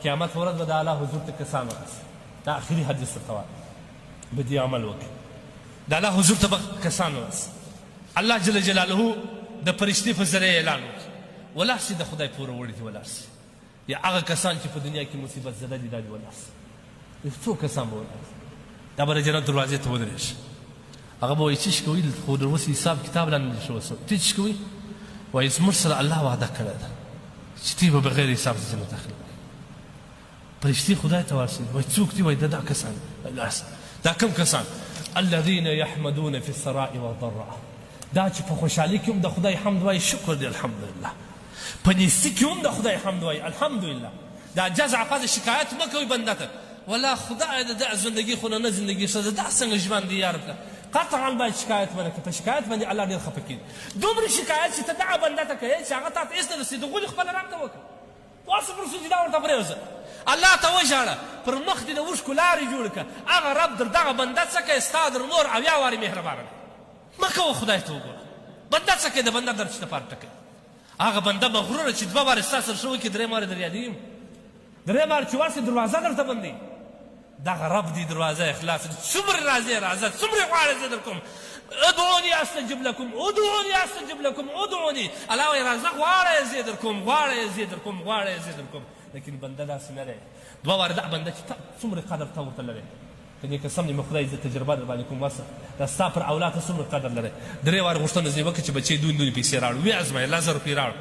قیامت ورځ به د الله حضور ته کسان ورسي. دا آخري حدیث درته وایم، به دې عمل وکړي. د الله حضور ته به کسان ورسي. الله جل جلاله د فرشتې په ذریعه اعلان وکړي ولاړ شي د خدای پوره وړي دي ولاړ شي. یا هغه کسان چې په دنیا کې مصیبت زده دي دا دې ولاړ شي. څو کسان به ولاړ شي، دا به د جنت دروازې ته ودرېږي. هغه به وایي څه کوي، خو در اوس حساب کتاب لا نه شو وسو. ته څه کوي؟ وایي زموږ سره الله وعده کړې ده چې تی به بغیر حساب د جنت داخله. فرشتې خدای ته ورسي، وایي څوک دي؟ وایي دا کسان. دا کوم کسان؟ الذين يحمدون في السراء والضراء. دا چې په خوشحالي کې هم د خدای حمد وایي، شکر دی الحمدلله. په نیستي کې هم د خدای حمد وایي، الحمدلله. دا جزع پس شکایت مه کوئ بنده ته، والله خدای د دغه زندګي خو نه زندګي ښه ده، دا څنګه ژوند دی یا رب. قطعا باید شکایت ونه کړي. په شکایت باندې الله ډېر خفه کېږي. دومره شکایت چې ته دغه بنده ته کوې چې هغه تا ته هېڅ نه رسېږي، غولي خپله رب ته وکړه، واسه پر سجده ورته پرېوځه، الله ته وژاړه، پر مخ دې د اوښکو لارې جوړې کړه. هغه رب در دغه بنده څه کوي؟ ستا در نور 80 وارې مهربانه دی. مه کوه خدای ته وګوره، بنده څه کوي؟ د بنده درد چې دپاره ټکوي. هغه بنده مغروره چې 2 وارې ستا سره ښه وکړي، 3 وارې در یادوي، 3 وارې چې ورسې دروازه درته بندوي. دغه رب دی دروازه اخلاص. څومره راځئ راځه، څومره غواړئ زه در کوم. ادعوني استجب لكم، ادعوني استجب لكم، ادعوني. الله وایي راځه غواړئ زه در کوم، غواړئ زه در کوم، غواړئ زه در کوم. لیکن بنده داسې نه دی. 2 وارې دا بنده چې څومره قدر ته ورته لرې، که دې قسم دې مې خدای زه تجربه در باندې کوم ورسه، دا ستا پر اولاد ته څومره قدر لرې. 3 وارې غوښتنه ځینې وکړه چې بچې دوی پیسې راوړو، ویې ازمایه 1000 روپۍ راوړ.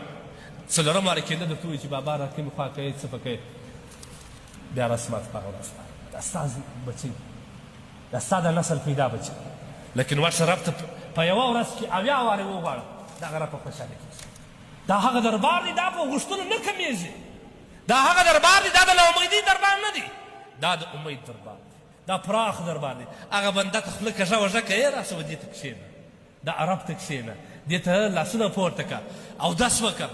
4 وارې کېده درته ووایي چې بابا را کومې خوا کوې څه به کوې، بیا رسمات په هغه ورځ دا ستا بچی، دا ستا د نسل پیدا بچی. لیکن ورشه رب ته په یوه ورځ کې 80 وارې وغواړه، دغه رب په خوشحالي کېږي. دا هغه دربار دی، دا په غوښتنو نه کمیږي. دا هغه دربار دی، دا د ناامیدۍ دربار نه دی، دا د امید دربار دی، دا پراخ دربار دی. هغه بنده ته خوله کږه وږه کوې، راسه و دې ته کښېنه، دا عرب ته کښېنه، دې ته لاسونه پورته کړه، اودس وکړه،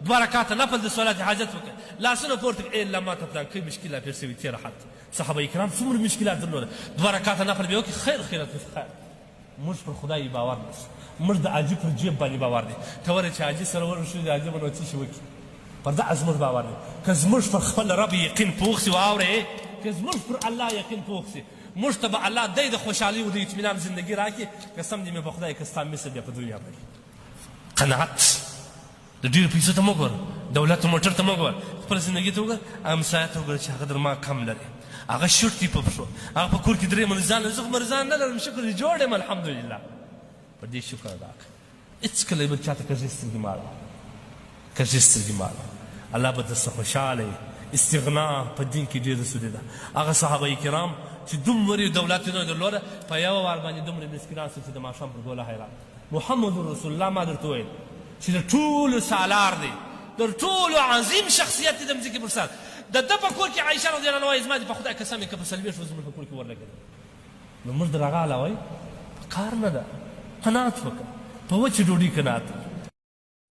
2 رکعاته نفل د صلات حاجت وکړه، لاسونه پورته کړه. الا ما ته فلانکۍ مشکله پېښ شوي تېره حد. صحابه کرام څومره مشکلات درلوده، 2 رکعاته نفل به وکړي، خیر خیرت خیر. موږ پر خدای باور نشو، موږ د حاجي پر جیب باندې باور دی. ته ورې چې حاجي سره ورشو د حاجي به نو څه شي وکړي، پر دغه زموږ باور دی. که زموږ پر خپل رب یقین پوخ سي، واورئ، که زموږ پر الله یقین پوخ سي، موږ ته به الله دی د خوشحالۍ او د اطمینان زندګي راکړي. قسم دې مې په خدای که ستا مثل بیا په دنیا باندې. قناعت د ډېرو پیسو ته مه ګوره، دولت او موټر ته مه ګوره، خپله زندګي ته وګوره، همسایه ته وګوره چې هغه در ما کم لري، هغه شوټ دي په پښو، هغه په کور کې 3 مرزان لري، زه خو مرزان نه لرم، شکر دې جوړ یم الحمدلله. پر دې شکر ادا کړه. هېڅکله یې بل چاته کږې سترګې مه اړوه، کږې سترګې مه اړوه. الله به درسه خوشحاله وي. استغنا په دین کې ډېره سودې ده. هغه صحابه کرام چې دومره دولت یې نه درلوده، په یوه وار باندې دومره مسکینان شول چې د ماښام پر ګوله حیران. محمد رسول الله ما درته ویل چې د ټولو سالار دی، د ټولو عظیم شخصیت دی د مځکې پر سر. د ده په کور کې عایشه رضی الله عنها وایي زما دې په خدای قسم یې که په 40 ورځو په کور کې ورلګېدل. نو موږ د هغه علاوه په کار نه ده، قناعت وکړه، په وچې ډوډۍ قناعت وکړه.